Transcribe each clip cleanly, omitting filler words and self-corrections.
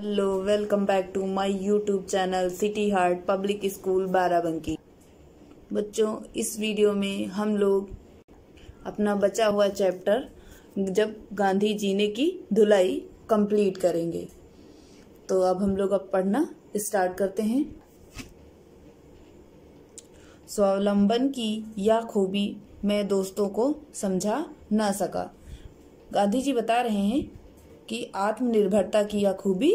Hello, welcome back to my YouTube channel City Heart Public School Barabanki. बच्चों, इस video में हम लोग अपना बचा हुआ चैप्टर जब गांधी जी ने की धुलाई कंप्लीट करेंगे। तो अब हम लोग पढ़ना स्टार्ट करते हैं। स्वावलंबन की यह खूबी मैं दोस्तों को समझा ना सका। गांधी जी बता रहे हैं कि आत्मनिर्भरता की यह खूबी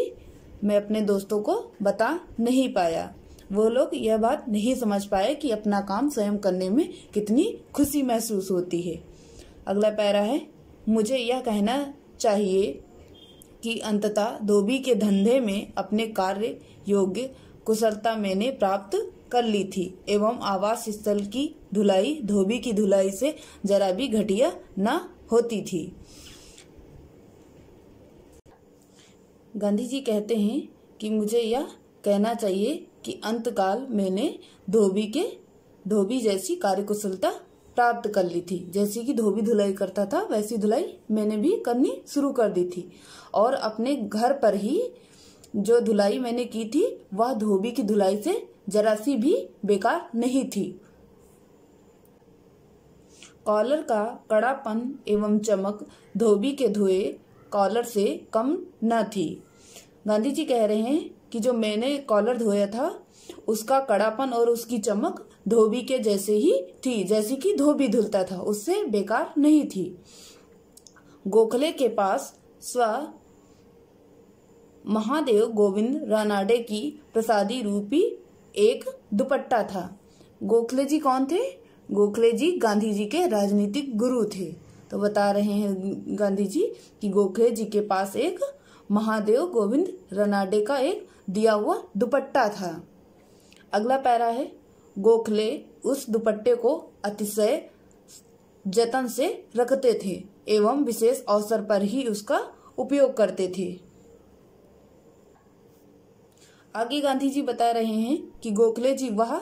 मैं अपने दोस्तों को बता नहीं पाया। वो लोग यह बात नहीं समझ पाए कि अपना काम स्वयं करने में कितनी खुशी महसूस होती है। अगला पैरा है, मुझे यह कहना चाहिए कि अंततः धोबी के धंधे में अपने कार्य योग्य कुशलता मैंने प्राप्त कर ली थी एवं आवास स्थल की धुलाई धोबी की धुलाई से जरा भी घटिया न होती थी। गांधी जी कहते हैं कि मुझे यह कहना चाहिए कि अंतकाल मैंने धोबी जैसी कार्यकुशलता प्राप्त कर ली थी। जैसी कि धोबी धुलाई करता था वैसी धुलाई मैंने भी करनी शुरू कर दी थी और अपने घर पर ही जो धुलाई मैंने की थी वह धोबी की धुलाई से जरा सी भी बेकार नहीं थी। कॉलर का कड़ापन एवं चमक धोबी के धोए कॉलर से कम न थी। गांधी जी कह रहे हैं कि जो मैंने कॉलर धोया था उसका कड़ापन और उसकी चमक धोबी के जैसे ही थी, जैसी कि धोबी धुलता था, उससे बेकार नहीं थी। गोखले के पास स्व महादेव गोविंद रानाडे की प्रसादी रूपी एक दुपट्टा था। गोखले जी कौन थे? गोखले जी गांधी जी के राजनीतिक गुरु थे। तो बता रहे हैं गांधी जी कि गोखले जी के पास एक महादेव गोविंद रानाडे का एक दिया हुआ दुपट्टा था। अगला पैरा है, गोखले उस दुपट्टे को अतिशय जतन से रखते थे एवं विशेष अवसर पर ही उसका उपयोग करते थे। आगे गांधी जी बता रहे हैं कि गोखले जी वह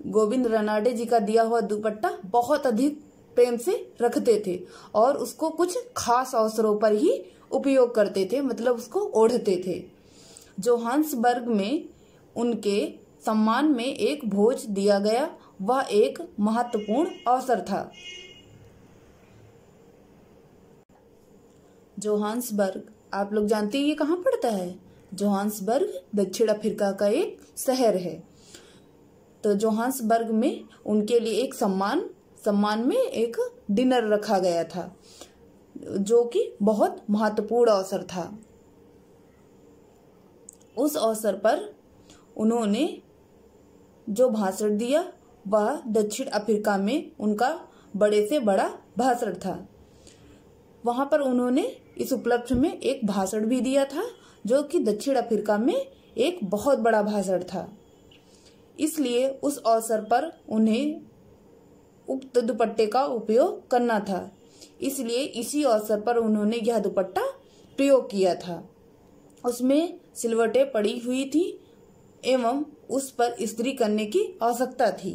गोविंद रानाडे जी का दिया हुआ दुपट्टा बहुत अधिक प्रेम से रखते थे और उसको कुछ खास अवसरों पर ही उपयोग करते थे, मतलब उसको ओढ़ते थे। जोहान्सबर्ग में उनके सम्मान में एक भोज दिया गया, वह एक महत्वपूर्ण अवसर था। जोहान्सबर्ग आप लोग जानते हैं ये कहाँ पड़ता है? जोहान्सबर्ग दक्षिण अफ्रीका का एक शहर है। तो जोहान्सबर्ग में उनके लिए एक सम्मान में एक डिनर रखा गया था जो कि बहुत महत्वपूर्ण अवसर था। उस अवसर पर उन्होंने जो भाषण दिया वह दक्षिण अफ्रीका में उनका बड़े से बड़ा भाषण था। वहां पर उन्होंने इस उपलक्ष्य में एक भाषण भी दिया था जो कि दक्षिण अफ्रीका में एक बहुत बड़ा भाषण था। इसलिए उस अवसर पर उन्हें उक्त दुपट्टे का उपयोग करना था, इसलिए इसी अवसर पर उन्होंने यह दुपट्टा प्रयोग किया था। उसमें सिलवटें पड़ी हुई थी एवं उस पर इस्त्री करने की आवश्यकता थी।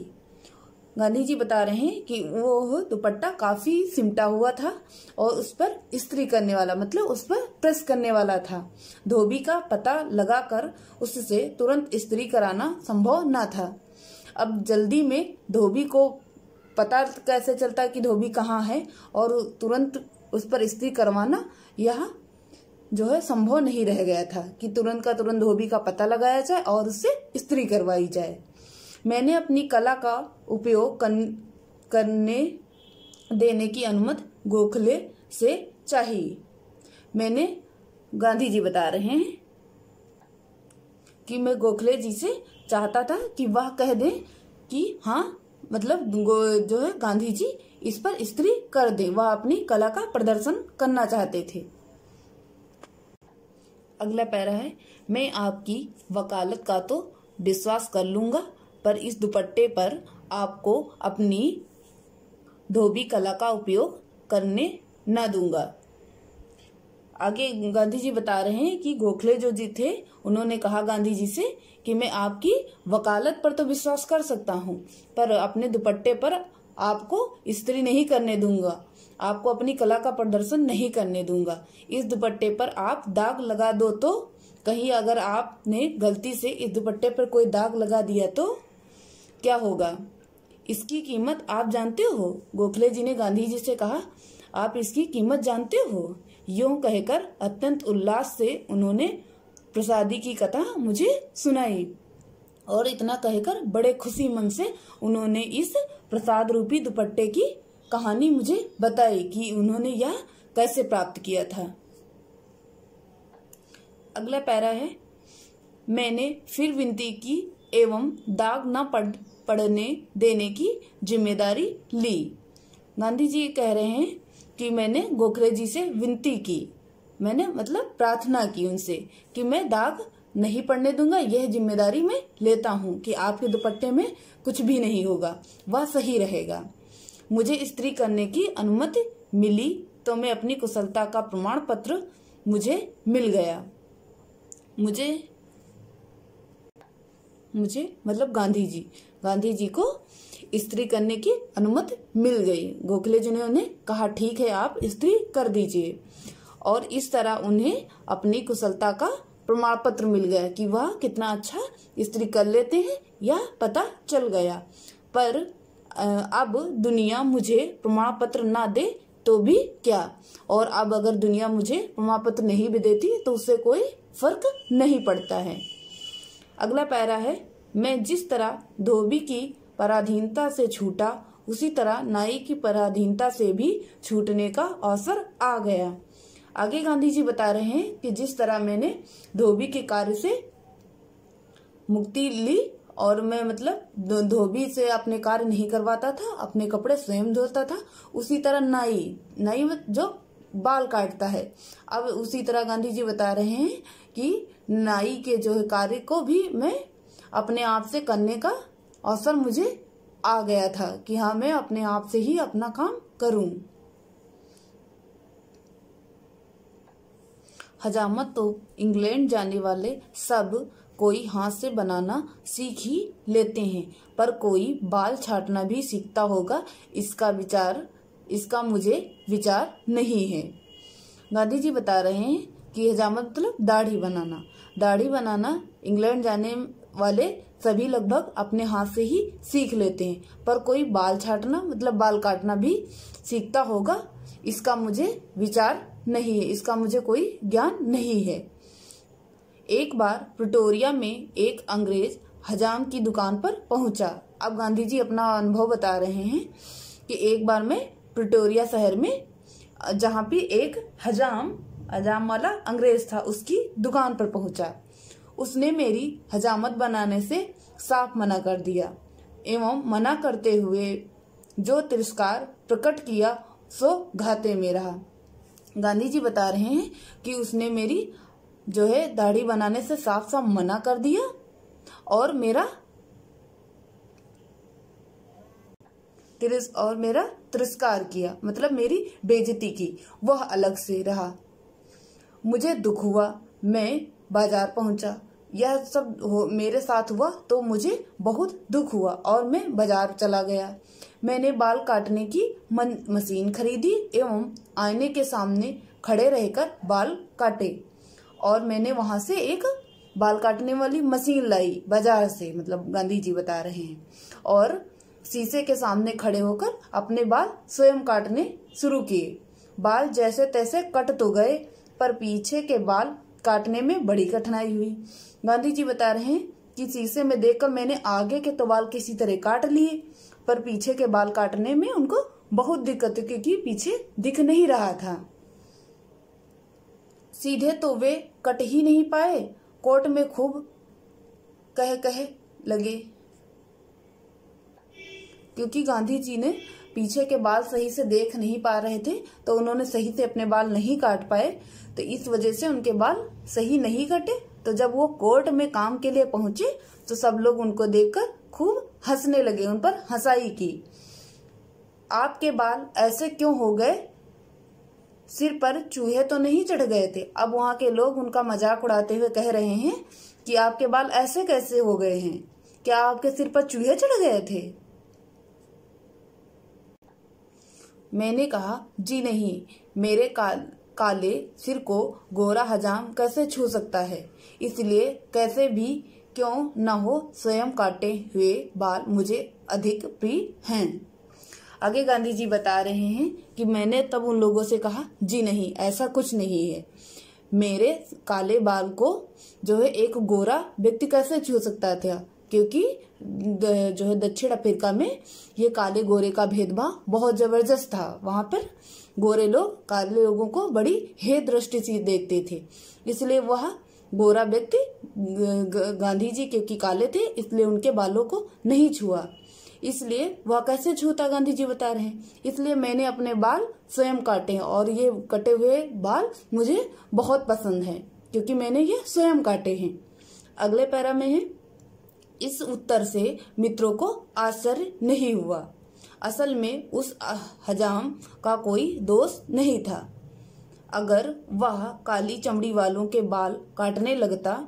गांधी जी बता रहे हैं कि वो दुपट्टा काफी सिमटा हुआ था और उस पर इस्त्री करने वाला, मतलब उस पर प्रेस करने वाला था। धोबी का पता लगाकर उससे तुरंत इस्त्री कराना संभव न था। अब जल्दी में धोबी को पता कैसे चलता कि धोबी कहाँ है और तुरंत उस पर इस्त्री करवाना यह जो है संभव नहीं रह गया था कि तुरंत का तुरंत धोबी का पता लगाया जाए और उससे इस्त्री करवाई जाए। मैंने अपनी कला का उपयोग करने देने की अनुमति गोखले से चाहिए। गांधी जी बता रहे हैं कि मैं गोखले जी से चाहता था कि वह कह दें कि हाँ, मतलब जो है गांधी जी इस पर इस्त्री कर दें। वह अपनी कला का प्रदर्शन करना चाहते थे। अगला पैरा है, मैं आपकी वकालत का तो विश्वास कर लूंगा पर इस दुपट्टे पर आपको अपनी धोबी कला का उपयोग करने न दूंगा। आगे गांधी जी बता रहे हैं कि गोखले जो जी थे उन्होंने कहा गांधी जी से कि मैं आपकी वकालत पर तो विश्वास कर सकता हूँ पर अपने दुपट्टे पर आपको इस्त्री नहीं करने दूंगा, आपको अपनी कला का प्रदर्शन नहीं करने दूंगा। इस दुपट्टे पर आप दाग लगा दो तो कहीं अगर आपने गलती से इस दुपट्टे पर कोई दाग लगा दिया तो क्या होगा? इसकी कीमत आप जानते हो? गोखले जी ने गांधी जी से कहा, आप इसकी कीमत जानते हो? यूं कहकर अत्यंत उल्लास से उन्होंने प्रसादी की कथा मुझे सुनाई और इतना कहकर बड़े खुशी मन से उन्होंने इस प्रसाद रूपी दुपट्टे की कहानी मुझे बताई कि उन्होंने यह कैसे प्राप्त किया था। अगला पैरा है, मैंने फिर विनती की एवं दाग न पड़ने देने की जिम्मेदारी ली। गांधी जी कह रहे हैं कि मैंने गोखले जी से विनती की, मैंने मतलब प्रार्थना की उनसे कि मैं दाग नहीं पड़ने दूंगा, यह जिम्मेदारी मैं लेता हूँ कि आपके दुपट्टे में कुछ भी नहीं होगा, वह सही रहेगा। मुझे इस्त्री करने की अनुमति मिली तो मैं अपनी कुशलता का प्रमाण पत्र मुझे मिल गया। मुझे मतलब गांधी जी को इस्त्री करने की अनुमति मिल गई। गोखले जी ने उन्हें कहा, ठीक है आप इस्त्री कर दीजिए, और इस तरह उन्हें अपनी कुशलता का प्रमाण पत्र मिल गया कि वह कितना अच्छा इस्त्री कर लेते हैं, यह पता चल गया। पर अब दुनिया मुझे प्रमाण पत्र ना दे तो भी क्या, और अब अगर दुनिया मुझे प्रमाण पत्र नहीं भी देती तो उससे कोई फर्क नहीं पड़ता है। अगला पैरा है, मैं जिस तरह धोबी की पराधीनता से छूटा उसी तरह नाई की पराधीनता से भी छूटने का अवसर आ गया। आगे गांधी जी बता रहे हैं कि जिस तरह मैंने धोबी के कार्य से मुक्ति ली और मैं मतलब धोबी से अपने कार्य नहीं करवाता था, अपने कपड़े स्वयं धोता था, उसी तरह नाई जो बाल काटता है, अब उसी तरह गांधी जी बता रहे हैं कि नाई के जो है कार्य को भी मैं अपने आप से करने का अवसर मुझे आ गया था कि हाँ मैं अपने आप से ही अपना काम करूं। हजामत तो इंग्लैंड जाने वाले सब कोई हाथ से बनाना सीख ही लेते हैं, पर कोई बाल छाटना भी सीखता होगा, इसका मुझे विचार नहीं है। गांधी जी बता रहे हैं कि हजामत मतलब दाढ़ी बनाना इंग्लैंड जाने वाले सभी लगभग अपने हाथ से ही सीख लेते हैं, पर कोई बाल छाटना मतलब बाल काटना भी सीखता होगा, इसका मुझे विचार नहीं है, इसका मुझे कोई ज्ञान नहीं है। एक बार प्रिटोरिया में एक अंग्रेज हजाम की दुकान पर पहुंचा। अब गांधी जी अपना अनुभव बता रहे हैं कि एक बार मैं प्रिटोरिया शहर में जहाँ पे एक हजाम वाला अंग्रेज था उसकी दुकान पर पहुंचा। उसने मेरी हजामत बनाने से साफ मना कर दिया एवं मना करते हुए जो तिरस्कार प्रकट किया सो घाते में रहा। गांधी जी बता रहे हैं कि उसने मेरी जो है दाढ़ी बनाने से साफ साफ मना कर दिया और मेरा तिरस्कार किया, मतलब मेरी बेइज्जती की, वह अलग से रहा। मुझे दुख हुआ, मैं बाजार पहुंचा, यह सब मेरे साथ हुआ तो मुझे बहुत दुख हुआ और मैं बाजार चला गया। मैंने बाल काटने की मशीन खरीदी एवं आईने के सामने खड़े रहकर बाल काटे और मैंने वहां से एक बाल काटने वाली मशीन लाई बाजार से, मतलब गांधी जी बता रहे हैं, और शीशे के सामने खड़े होकर अपने बाल स्वयं काटने शुरू किए। बाल जैसे तैसे कट तो गए पर पीछे के बाल काटने में बड़ी कठिनाई हुई। गांधी जी बता रहे हैं कि शीशे में देखकर मैंने आगे के तो बाल किसी तरह काट लिए पर पीछे के बाल काटने में उनको बहुत दिक्कत, क्योंकि पीछे दिख नहीं रहा था। सीधे तो वे कट ही नहीं पाए, कोर्ट में खूब कह लगे, क्योंकि गांधी जी ने पीछे के बाल सही से देख नहीं पा रहे थे तो उन्होंने सही से अपने बाल नहीं काट पाए, तो इस वजह से उनके बाल सही नहीं कटे। तो जब वो कोर्ट में काम के लिए पहुंचे तो सब लोग उनको देखकर खूब हंसने लगे, उन पर हंसाई की। आपके बाल ऐसे क्यों हो गए? सिर पर चूहे तो नहीं चढ़ गए थे? अब वहां के लोग उनका मजाक उड़ाते हुए कह रहे हैं कि आपके बाल ऐसे कैसे हो गए हैं? क्या आपके सिर पर चूहे चढ़ गए थे? मैंने कहा, जी नहीं, काले सिर को गोरा हजाम कैसे छू सकता है, इसलिए कैसे भी क्यों न हो स्वयं काटे हुए बाल मुझे अधिक प्रिय हैं। आगे गांधी जी बता रहे हैं कि मैंने तब उन लोगों से कहा, जी नहीं, ऐसा कुछ नहीं है। मेरे काले बाल को जो है एक गोरा व्यक्ति कैसे छू सकता था, क्योंकि जो है दक्षिण अफ्रीका में ये काले गोरे का भेदभाव बहुत जबरदस्त था। वहां पर गोरे लोग काले लोगों को बड़ी हे दृष्टि से देखते थे, इसलिए वह गोरा व्यक्ति गांधी जी क्योंकि काले थे इसलिए उनके बालों को नहीं छुआ। इसलिए वह कैसे छूता, गांधी जी बता रहे हैं, इसलिए मैंने अपने बाल स्वयं काटे हैं और ये कटे हुए बाल मुझे बहुत पसंद हैं क्योंकि मैंने ये स्वयं काटे हैं। अगले पैरा में है, इस उत्तर से मित्रों को आश्चर्य नहीं हुआ। असल में उस हजाम का कोई दोष नहीं था। अगर वह काली चमड़ी वालों के बाल काटने लगता,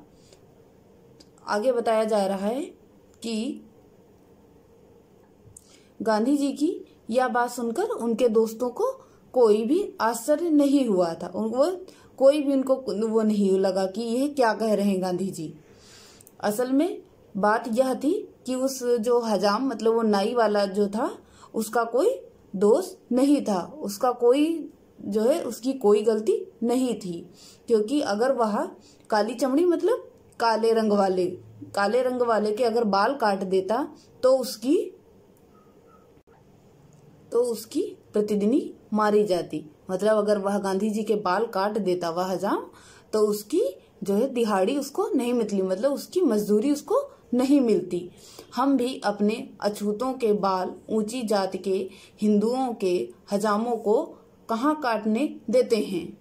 आगे बताया जा रहा है कि गांधी जी की यह बात सुनकर उनके दोस्तों को कोई भी आश्चर्य नहीं हुआ था। कोई भी उनको वो नहीं लगा कि ये क्या कह रहे हैं गांधी जी। असल में बात यह थी कि उस जो हजाम मतलब वो नाई वाला जो था उसका कोई दोष नहीं था, उसका कोई जो है उसकी कोई गलती नहीं थी, क्योंकि अगर वह काली चमड़ी मतलब काले रंग वाले के अगर बाल काट देता तो उसकी प्रतिदिनी मारी जाती। मतलब अगर वह गांधी जी के बाल काट देता वह हजाम तो उसकी जो है दिहाड़ी उसको नहीं मिलती, मतलब उसकी मजदूरी उसको नहीं मिलती। हम भी अपने अछूतों के बाल ऊंची जात के हिंदुओं के हजामों को कहाँ काटने देते हैं।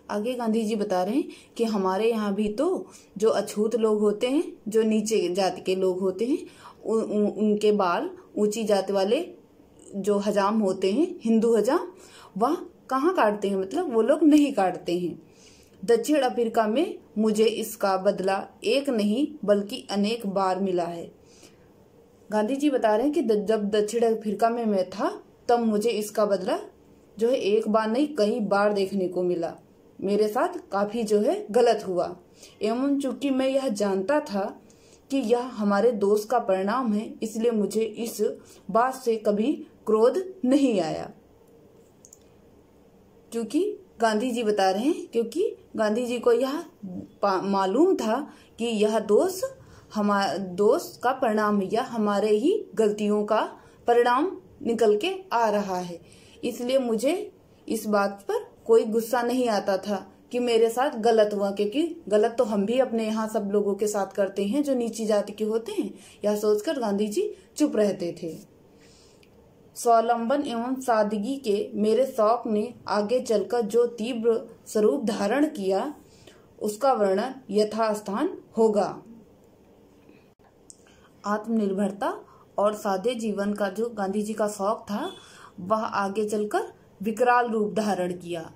आगे गांधी जी बता रहे हैं कि हमारे यहाँ भी तो जो अछूत लोग होते हैं, जो नीचे जाति के लोग होते हैं, उनके बाल ऊंची जाति वाले जो हजाम होते हैं, हिंदू हजाम, वह कहाँ काटते हैं, मतलब वो लोग नहीं काटते हैं। दक्षिण अफ्रीका में मुझे इसका बदला एक नहीं बल्कि अनेक बार मिला है। गांधी जी बता रहे हैं कि जब दक्षिण अफ्रीका में मैं था तब मुझे इसका बदला जो है एक बार नहीं कई बार देखने को मिला। मेरे साथ काफी जो है गलत हुआ, एवं चूंकि मैं यह जानता था कि यह हमारे दोस्त का परिणाम है, इसलिए मुझे इस बात से कभी क्रोध नहीं आया। क्योंकि गांधी जी बता रहे हैं, क्योंकि गांधी जी को यह मालूम था कि यह दोस्त का परिणाम है, यह हमारे ही गलतियों का परिणाम निकल के आ रहा है, इसलिए मुझे इस बात पर कोई गुस्सा नहीं आता था कि मेरे साथ गलत हुआ, क्योंकि गलत तो हम भी अपने यहाँ सब लोगों के साथ करते हैं जो नीची जाति के होते हैं। यह सोचकर गांधी जी चुप रहते थे। स्वावलंबन एवं सादगी के मेरे शौक ने आगे चलकर जो तीव्र स्वरूप धारण किया उसका वर्णन यथास्थान होगा। आत्मनिर्भरता और सादे जीवन का जो गांधी जी का शौक था वह आगे चलकर विकराल रूप धारण किया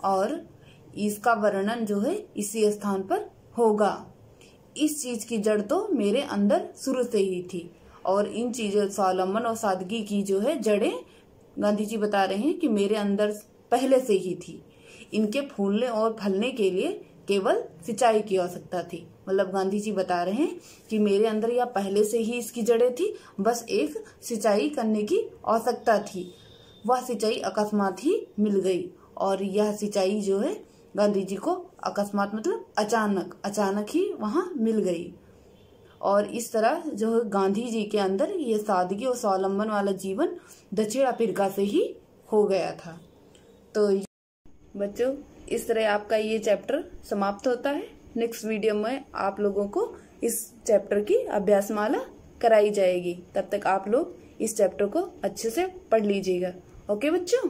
और इसका वर्णन जो है इसी स्थान पर होगा। इस चीज की जड़ तो मेरे अंदर शुरू से ही थी और इन चीजों स्वावलंबन और सादगी की जो है जड़ें गांधी जी बता रहे हैं कि मेरे अंदर पहले से ही थी। इनके फूलने और फलने के लिए केवल सिंचाई की आवश्यकता थी। मतलब गांधी जी बता रहे हैं कि मेरे अंदर यह पहले से ही इसकी जड़ें थी, बस एक सिंचाई करने की आवश्यकता थी। वह सिंचाई अकस्मात ही मिल गई और यह सिंचाई जो है गांधी जी को अकस्मात मतलब अचानक ही वहां मिल गई। और इस तरह जो गांधी जी के अंदर ये सादगी और स्वावलंबन वाला जीवन दक्षिण अफ्रीका से ही हो गया था। तो बच्चों इस तरह आपका ये चैप्टर समाप्त होता है। नेक्स्ट वीडियो में आप लोगों को इस चैप्टर की अभ्यासमाला कराई जाएगी। तब तक आप लोग इस चैप्टर को अच्छे से पढ़ लीजिएगा। ओके बच्चों।